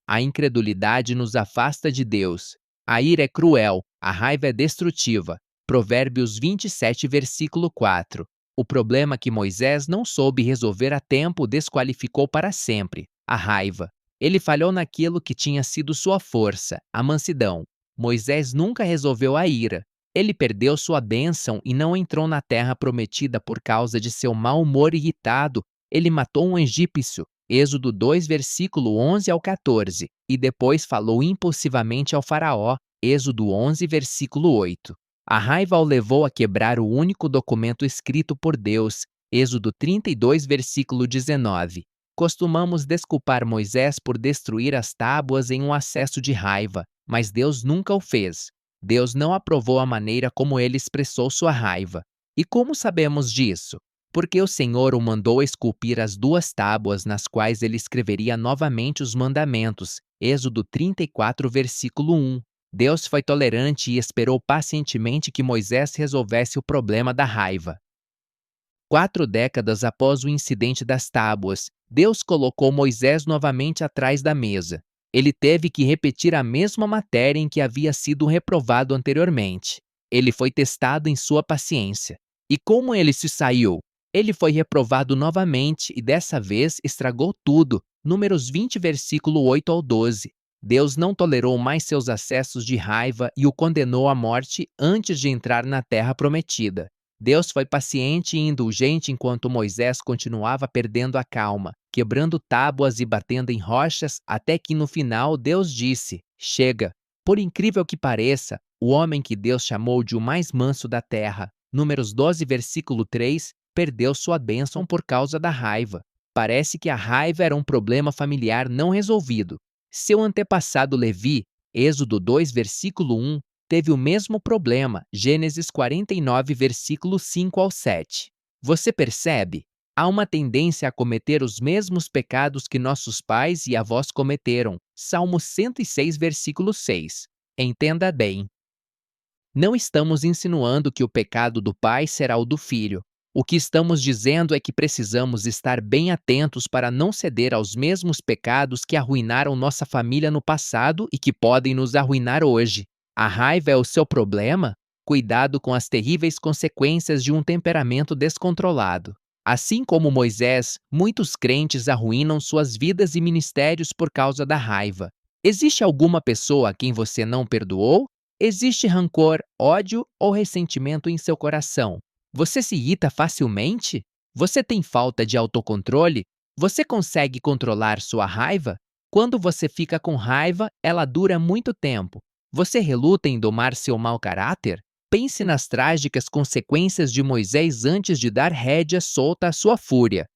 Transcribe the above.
A incredulidade nos afasta de Deus. A ira é cruel, a raiva é destrutiva. Provérbios 27, versículo 4. O problema que Moisés não soube resolver a tempo o desqualificou para sempre: a raiva. Ele falhou naquilo que tinha sido sua força, a mansidão. Moisés nunca resolveu a ira. Ele perdeu sua bênção e não entrou na terra prometida por causa de seu mau humor irritado. Ele matou um egípcio, Êxodo 2, versículo 11 ao 14, e depois falou impulsivamente ao faraó, Êxodo 11, versículo 8. A raiva o levou a quebrar o único documento escrito por Deus, Êxodo 32, versículo 19. Costumamos desculpar Moisés por destruir as tábuas em um acesso de raiva, mas Deus nunca o fez. Deus não aprovou a maneira como ele expressou sua raiva. E como sabemos disso? Porque o Senhor o mandou esculpir as 2 tábuas nas quais ele escreveria novamente os mandamentos. Êxodo 34, versículo 1. Deus foi tolerante e esperou pacientemente que Moisés resolvesse o problema da raiva. 4 décadas após o incidente das tábuas, Deus colocou Moisés novamente atrás da mesa. Ele teve que repetir a mesma matéria em que havia sido reprovado anteriormente. Ele foi testado em sua paciência. E como ele se saiu? Ele foi reprovado novamente e dessa vez estragou tudo. Números 20, versículo 8 ao 12. Deus não tolerou mais seus acessos de raiva e o condenou à morte antes de entrar na terra prometida. Deus foi paciente e indulgente enquanto Moisés continuava perdendo a calma, quebrando tábuas e batendo em rochas, até que no final Deus disse: chega. Por incrível que pareça, o homem que Deus chamou de o mais manso da terra, Números 12, versículo 3, perdeu sua bênção por causa da raiva. Parece que a raiva era um problema familiar não resolvido. Seu antepassado Levi, Êxodo 2, versículo 1, teve o mesmo problema, Gênesis 49, versículo 5 ao 7. Você percebe? Há uma tendência a cometer os mesmos pecados que nossos pais e avós cometeram. Salmo 106, versículo 6. Entenda bem. Não estamos insinuando que o pecado do pai será o do filho. O que estamos dizendo é que precisamos estar bem atentos para não ceder aos mesmos pecados que arruinaram nossa família no passado e que podem nos arruinar hoje. A raiva é o seu problema? Cuidado com as terríveis consequências de um temperamento descontrolado. Assim como Moisés, muitos crentes arruinam suas vidas e ministérios por causa da raiva. Existe alguma pessoa a quem você não perdoou? Existe rancor, ódio ou ressentimento em seu coração? Você se irrita facilmente? Você tem falta de autocontrole? Você consegue controlar sua raiva? Quando você fica com raiva, ela dura muito tempo. Você reluta em domar seu mau caráter? Pense nas trágicas consequências de Moisés antes de dar rédea solta à sua fúria.